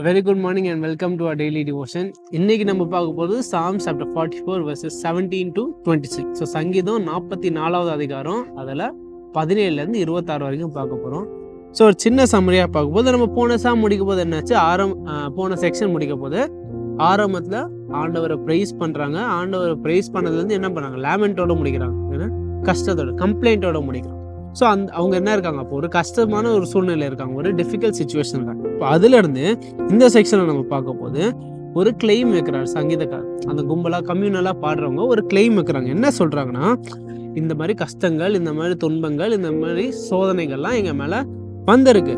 Very good morning and welcome to our daily devotion. இன்னைக்கு நம்ம பார்க்க போகிறது Psalms chapter 44 verses 17 to 26. So சங்கீதம் 44வது அதிகாரம் அதில் 17லேருந்து 26 வரைக்கும் பார்க்க போகிறோம். ஸோ ஒரு சின்ன சம்மரியாக பார்க்கும்போது நம்ம போன சாம் முடிக்கும் போது என்னாச்சு, போன செக்ஷன் முடிக்கும் போது ஆரம்பத்தில் ஆண்டவரை ப்ரைஸ் பண்ணுறாங்க. ஆண்டவரை ப்ரைஸ் பண்ணதுலேருந்து என்ன பண்ணுறாங்க, லேமெண்ட்டோட முடிக்கிறாங்க, ஏன்னா கஷ்டத்தோட கம்ப்ளைண்ட்டோட முடிக்கிறாங்க. ஸோ அவங்க என்ன இருக்காங்க, அப்போ ஒரு கஷ்டமான ஒரு சூழ்நிலை இருக்காங்க, ஒரு டிஃபிகல்ட் சுச்சுவேஷன் இருக்காங்க. இப்போ அதுலேருந்து இந்த செக்ஷனில் நம்ம பார்க்க போது ஒரு கிளைம் வைக்கிறார் சங்கீதக்காரர். அந்த கும்பலாக கம்யூனலாக பாடுறவங்க ஒரு கிளைம் வைக்கிறாங்க. என்ன சொல்கிறாங்கன்னா, இந்த மாதிரி கஷ்டங்கள், இந்த மாதிரி துன்பங்கள், இந்த மாதிரி சோதனைகள்லாம் எங்கள் மேலே வந்திருக்கு.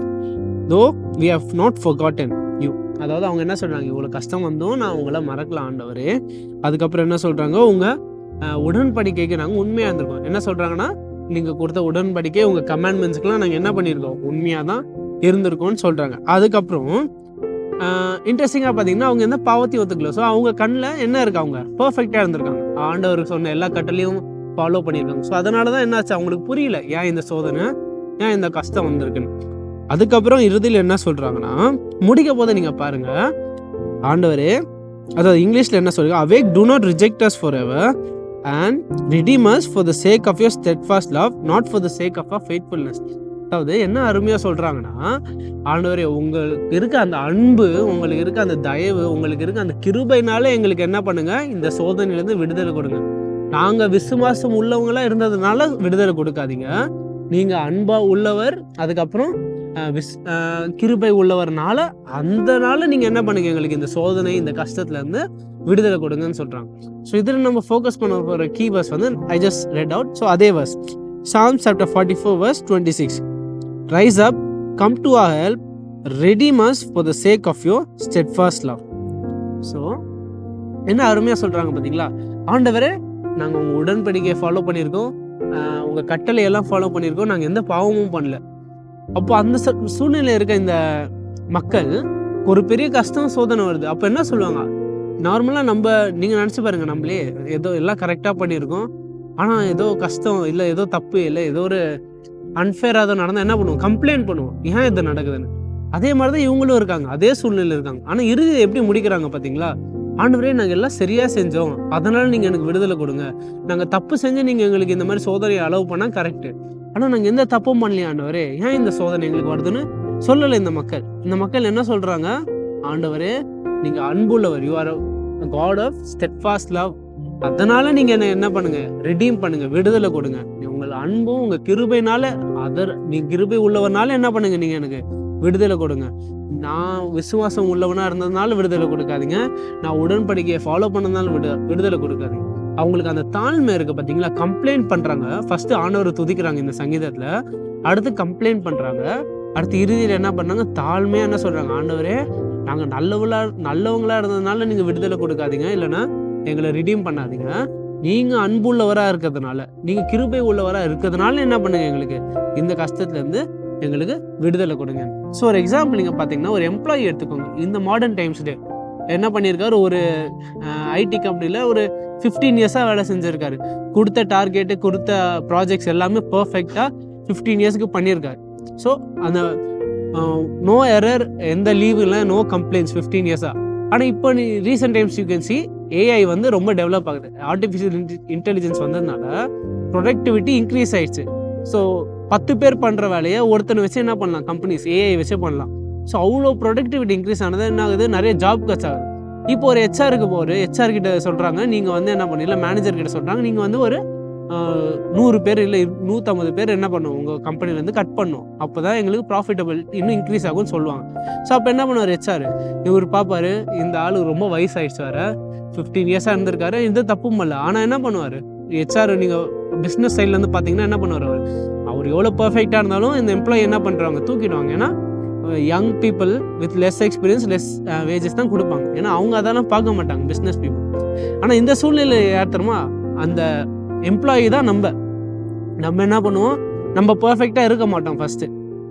Though we have not forgotten you. அதாவது அவங்க என்ன சொல்கிறாங்க, இவ்வளோ கஷ்டம் வந்தும் நான் உங்களை மறக்கலாம் ஆண்டவரே. அதுக்கப்புறம் என்ன சொல்கிறாங்க, உங்கள் உடன்படிக்கைக்கு நாங்கள் உண்மையாக இருந்திருக்கோம். என்ன சொல்கிறாங்கன்னா, நீங்கள் கொடுத்த உடன்படிக்கை, உங்கள் கமாண்ட்மெண்ட்ஸ்க்கெலாம் நாங்கள் என்ன பண்ணியிருக்கோம், உண்மையாக தான் இருந்திருக்கோம்னு சொல்கிறாங்க. அதுக்கப்புறம் இன்ட்ரெஸ்டிங்காக பார்த்தீங்கன்னா, அவங்க எந்த பாவத்தையும் ஒத்துக்கல. ஸோ அவங்க கண்ணில் என்ன இருக்குது, அவங்க பர்ஃபெக்டாக இருந்திருக்காங்க, ஆண்டவர் சொன்ன எல்லா கட்டளையும் ஃபாலோ பண்ணியிருக்காங்க. ஸோ அதனால தான் என்னாச்சு, அவங்களுக்கு புரியல ஏன் இந்த சோதனை, ஏன் இந்த கஷ்டம் வந்திருக்குன்னு. அதுக்கப்புறம் இறுதியில் என்ன சொல்கிறாங்கன்னா, முடிக்க போது நீங்கள் பாருங்கள், ஆண்டவரே, அதாவது இங்கிலீஷில் என்ன சொல்லுங்க, awake do not reject us forever and redeem us for the sake of your steadfast love, not for the sake of our faithfulness. அதாவது என்ன அருமையாக சொல்கிறாங்கன்னா, ஆண்டவரே, உங்களுக்கு இருக்க அந்த அன்பு, உங்களுக்கு இருக்க அந்த தயவு, உங்களுக்கு இருக்க அந்த கிருபைனால எங்களுக்கு என்ன பண்ணுங்க, இந்த சோதனையிலேருந்து விடுதலை கொடுங்க. நாங்கள் விசுவாசம் உள்ளவங்களாக இருந்ததுனால விடுதலை கொடுக்காதீங்க. நீங்கள் அன்பாக உள்ளவர், அதுக்கப்புறம் கிருபை உள்ளவர்னால, அந்தனால நீங்கள் என்ன பண்ணுங்க, எங்களுக்கு இந்த சோதனை, இந்த கஷ்டத்துலேருந்து விடுதலை கொடுங்கன்னு சொல்கிறாங்க. ஸோ இதில் நம்ம ஃபோக்கஸ் பண்ண போகிற கீ வர்ஸ் வந்து I just red out. So அதே verse, Psalms chapter 44 verse 26. Rise up, come to our help, redeem us for the sake of your steadfast love. So என்ன அருமையாக சொல்கிறாங்க பார்த்தீங்களா, ஆண்டவரே, நாங்கள் உங்கள் உடன்படிக்கையை ஃபாலோ பண்ணியிருக்கோம், உங்கள் கட்டளையெல்லாம் ஃபாலோ பண்ணியிருக்கோம், நாங்கள் எந்த பாவமும் பண்ணல. அப்போ அந்த சூழ்நிலை இருக்க இந்த மக்கள் ஒரு பெரிய கஷ்டம், சோதனை வருது. அப்போ என்ன சொல்லுவாங்க, நார்மலாக நீங்கள் நினச்சி பாருங்கள், நம்மளே ஏதோ எல்லாம் கரெக்டாக பண்ணியிருக்கோம், ஆனால் ஏதோ கஷ்டம் இல்லை, ஏதோ தப்பு இல்லை, ஏதோ ஒரு அன்ஃபேராக ஏதோ நடந்தால் என்ன பண்ணுவோம், கம்ப்ளைண்ட் பண்ணுவோம், ஏன் இது நடக்குதுன்னு. அதே மாதிரி தான் இவங்களும் இருக்காங்க, அதே சூழ்நிலையில் இருக்காங்க. ஆனால் இறுதி எப்படி முடிக்கிறாங்க பார்த்தீங்களா, ஆண்டவரே, நாங்கள் எல்லாம் சரியாக செஞ்சோம், அதனால் நீங்கள் எனக்கு விடுதலை கொடுங்க. நாங்கள் தப்பு செஞ்சு நீங்கள் எங்களுக்கு இந்த மாதிரி சோதனையை அலோவ் பண்ணால் கரெக்டு, ஆனால் நாங்கள் எந்த தப்பும் பண்ணலையா ஆண்டவரே, ஏன் இந்த சோதனை எங்களுக்கு வருதுன்னு சொல்லலை இந்த மக்கள். இந்த மக்கள் என்ன சொல்கிறாங்க, ஆண்டவரே, நீங்கள் அன்புள்ளவர், you are God of steadfast love, அதனால நீங்க என்ன பண்ணுங்க, ரிடீம் பண்ணுங்க, விடுதலை கொடுங்க. உங்கள் அன்பும் உங்க கிருபைனால, நீங்க கிருபை உள்ளவனால என்ன பண்ணுங்க, நீங்க எனக்கு விடுதலை கொடுங்க. நான் விசுவாசம் உள்ளவனா இருந்ததுனால விடுதலை கொடுக்காதீங்க, நான் உடன்படிக்கையை ஃபாலோ பண்ணதுனால விடுதலை கொடுக்காதீங்க. அவங்களுக்கு அந்த தாழ்மை இருக்கு பார்த்தீங்களா. கம்ப்ளைண்ட் பண்றாங்க, ஃபர்ஸ்ட் ஆண்டவரை துதிக்கிறாங்க இந்த சங்கீதத்துல, அடுத்து கம்ப்ளைண்ட் பண்றாங்க, அடுத்து இறுதியில் என்ன பண்ணாங்க, தாழ்மையா என்ன சொல்றாங்க, ஆண்டவரே, நாங்கள் நல்லவங்களா இருந்ததுனால நீங்கள் விடுதலை கொடுக்காதீங்க, இல்லைன்னா எங்களை ரிடீம் பண்ணாதீங்க. நீங்கள் அன்புள்ளவராக இருக்கிறதுனால, நீங்கள் கிருபை உள்ளவராக இருக்கிறதுனால என்ன பண்ணுங்க, எங்களுக்கு இந்த கஷ்டத்துலேருந்து எங்களுக்கு விடுதலை கொடுங்க. ஸோ ஒரு எக்ஸாம்பிள் நீங்கள் பார்த்தீங்கன்னா, ஒரு எம்ப்ளாயி எடுத்துக்கோங்க. இந்த மாடர்ன் டைம்ஸ்லேயே என்ன பண்ணியிருக்காரு, ஒரு ஐடி கம்பெனியில் ஒரு 15 இயர்ஸாக வேலை செஞ்சுருக்காரு. கொடுத்த டார்கெட்டு, கொடுத்த ப்ராஜெக்ட்ஸ் எல்லாமே பர்ஃபெக்டாக 15 இயர்ஸ்க்கு பண்ணியிருக்காரு. ஸோ அந்த நோ எரர், எந்த லீவு இல்லை, நோ கம்ப்ளைண்ட்ஸ் 15 இயர்ஸாக. ஆனால் இப்போ recent times you can see, AI வந்து ரொம்ப டெவலப் ஆகுது. ஆர்டிஃபிஷியல் இன்டெலிஜென்ஸ் வந்ததுனால ப்ரொடக்டிவிட்டி இன்க்ரீஸ் ஆயிடுச்சு. ஸோ 10 பேர் பண்ணுற வேலையை ஒருத்தனை வச்சு என்ன பண்ணலாம், கம்பெனிஸ் ஏஐ வச்சே பண்ணலாம். ஸோ அவ்வளோ ப்ரொடக்டிவிட்டி இன்க்ரீஸ் ஆனது என்ன ஆகுது, நிறைய ஜாப் கட்ஸ் ஆகுது. இப்போ ஒரு ஹெச்ஆர் கிட்ட சொல்கிறாங்க, நீங்கள் வந்து என்ன பண்ணல, மேனேஜர் கிட்ட சொல்கிறாங்க, நீங்கள் வந்து ஒரு 100 பேர் இல்லை 150 பேர் என்ன பண்ணுவோம், உங்கள் கம்பெனிலேருந்து கட் பண்ணும், அப்போ தான் எங்களுக்கு ப்ராஃபிட்டபிள் இன்னும் இன்க்ரீஸ் ஆகும்னு சொல்லுவாங்க. ஸோ அப்போ என்ன பண்ணுவார் ஹெச்ஆர், இவர் பார்ப்பாரு, இந்த ஆள் ரொம்ப வயசாகிடுச்சு, வேறு 15 இயர்ஸாக இருந்திருக்காரு, எந்த தப்பும் பண்ணல. ஆனால் என்ன பண்ணுவார் ஹெச்ஆர், நீங்கள் பிஸ்னஸ் சைட்லேருந்து பார்த்தீங்கன்னா என்ன பண்ணுவார், அவர் எவ்வளோ பர்ஃபெக்டாக இருந்தாலும் இந்த எம்ப்ளாயி என்ன பண்ணுறாங்க, தூக்கிடுவாங்க. ஏன்னா young people with less experience, less wages தான் கொடுப்பாங்க. ஏன்னா அவங்க அதெல்லாம் பார்க்க மாட்டாங்க, பிஸ்னஸ் பீப்புள். ஆனால் இந்த சூழ்நிலை யார் தருமா, அந்த எம்ப்ளாயி தான். நம்ம என்ன பண்ணுவோம், நம்ம பர்ஃபெக்டாக இருக்க மாட்டோம். ஃபஸ்ட்டு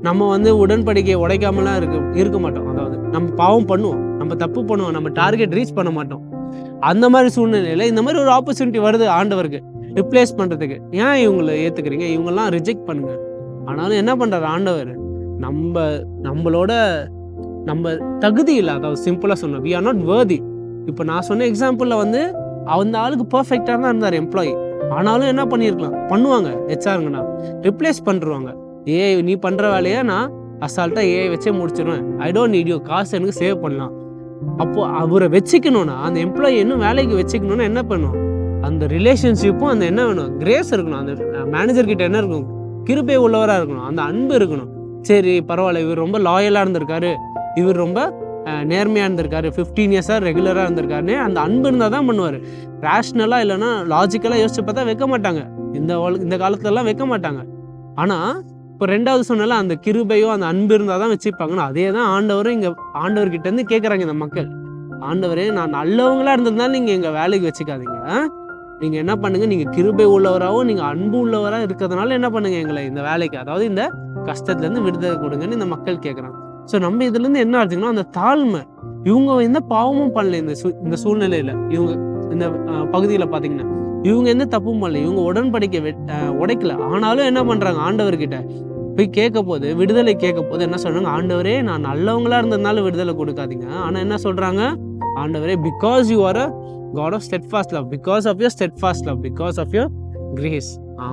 நம்ம வந்து உடன்படிக்கையை உடைக்காமலாம் இருக்க மாட்டோம். அதாவது நம்ம பாவம் பண்ணுவோம், நம்ம தப்பு பண்ணுவோம், நம்ம டார்கெட் ரீச் பண்ண மாட்டோம். அந்த மாதிரி சூழ்நிலையில் இந்த மாதிரி ஒரு ஆப்பர்ச்சுனிட்டி வருது ஆண்டவருக்கு ரிப்ளேஸ் பண்ணுறதுக்கு. ஏன் இவங்களை ஏற்றுக்கிறீங்க, இவங்கெல்லாம் ரிஜெக்ட் பண்ணுங்க. ஆனாலும் என்ன பண்ணுறாரு ஆண்டவர், நம்மளோட நம்ம தகுதி இல்லை. அதாவது சிம்பிளாக சொன்னோம், we are not worthy. இப்போ நான் சொன்ன எக்ஸாம்பிளில் வந்து அந்த ஆளுக்கு பர்ஃபெக்டாக தான் இருந்தார் எம்ப்ளாயி. ஆனாலும் என்ன பண்ணியிருக்கலாம், பண்ணுவாங்க ஹெச்ஆருங்கண்ணா, ரிப்ளேஸ் பண்ணிருவாங்க. ஏஐ நீ பண்ணுற வேலையை நான் அசால்ட்டாக ஏஐ வச்சே முடிச்சிடுவேன், ஐ டோன்ட் நீட் யூ, காசு எனக்கு சேவ் பண்ணலாம். அப்போது அவரை வச்சுக்கணும்னா, அந்த எம்ப்ளாயி இன்னும் வேலைக்கு வச்சுக்கணுன்னா என்ன பண்ணும், அந்த ரிலேஷன்ஷிப்பும் அந்த என்ன வேணும், கிரேஸ் இருக்கணும். அந்த மேனேஜர்கிட்ட என்ன இருக்கணும், கிருபை உள்ளவராக இருக்கணும், அந்த அன்பு இருக்கணும். சரி பரவாயில்ல, இவர் ரொம்ப லாயலாக இருந்திருக்காரு, இவர் ரொம்ப நேர்மையாக இருந்திருக்காரு, 15 இயர்ஸாக ரெகுலராக இருந்திருக்காருன்னு அந்த அன்பு இருந்தால் தான் பண்ணுவார். ரேஷ்னலாக இல்லைன்னா லாஜிக்கலாக யோசிச்சு பார்த்தா வைக்க மாட்டாங்க, இந்த காலத்துலலாம் வைக்க மாட்டாங்க. ஆனால் இப்போ ரெண்டாவது சொன்னால அந்த கிருபையோ அந்த அன்பு இருந்தால் தான் வச்சுப்பாங்கன்னு, அதே தான் ஆண்டவரும் இங்கே ஆண்டவர்கிட்டேருந்து கேட்குறாங்க இந்த மக்கள். ஆண்டவரே, நான் நல்லவங்களாக இருந்திருந்தாலும் நீங்கள் எங்கள் வேலைக்கு வச்சுக்காதீங்க, நீங்கள் என்ன பண்ணுங்கள், நீங்கள் கிருபை உள்ளவராகவும் நீங்கள் அன்பு உள்ளவராக இருக்கிறதுனால என்ன பண்ணுங்கள், எங்களை இந்த வேலைக்கு, அதாவது இந்த கஷ்டத்துலேருந்து விடுதலை கொடுங்கன்னு இந்த மக்கள் கேட்குறாங்க. ஸோ நம்ம இதுலேருந்து என்ன ஆச்சுங்கன்னா, அந்த தாழ்மை, இவங்க எந்த பாவமும் பண்ணல இந்த சூழ்நிலையில், இவங்க இந்த பகுதியில் பார்த்தீங்கன்னா இவங்க எந்த தப்பும் பண்ணல, இவங்க உடன்படிக்கை உடைக்கல. ஆனாலும் என்ன பண்ணுறாங்க, ஆண்டவர்கிட்ட போய் கேட்க போது, விடுதலை கேட்க போது என்ன சொல்கிறாங்க, ஆண்டவரே நான் நல்லவங்களா இருந்ததுனால விடுதலை கொடுக்காதீங்க. ஆனால் என்ன சொல்கிறாங்க, ஆண்டவரே because you are a God of steadfast love, because of your steadfast love, because of your grace,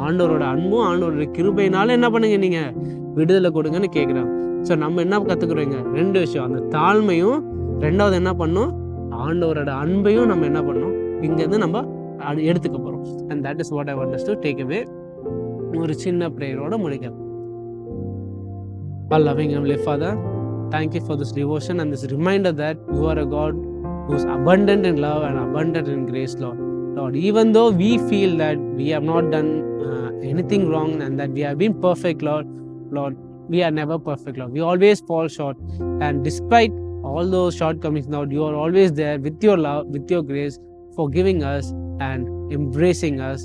ஆண்டவரோட அன்பும் ஆண்டவரோட கிருபையினால என்ன பண்ணுங்க, நீங்கள் விடுதலை கொடுங்கன்னு கேட்குறாங்க. ஸோ நம்ம என்ன கற்றுக்குறோங்க, 2 விஷயம், அந்த தாழ்மையும், ரெண்டாவது என்ன பண்ணணும், ஆண்டவரோட அன்பையும் நம்ம என்ன பண்ணணும், இங்கேருந்து நம்ம எடுத்துக்க போகிறோம். And that is what I want us to take away. ஒரு சின்ன ப்ரேயரோட முடிக்கிறோம். Our loving Heavenly Father, thank you for this devotion and this reminder that you are a God who is abundant in love and abundant in grace, Lord. Lord, even though we feel that we have not done anything wrong and that we have been perfect, Lord, we are never perfect, Lord. We always fall short. And despite all those shortcomings, Lord, you are always there with your love, with your grace, forgiving us and embracing us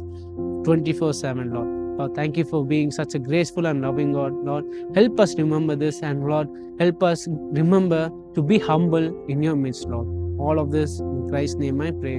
24/7, Lord. Lord, thank you for being such a graceful and loving God, Lord. Help us remember this, and Lord, help us remember to be humble in your midst, Lord. All of this in Christ's name I pray.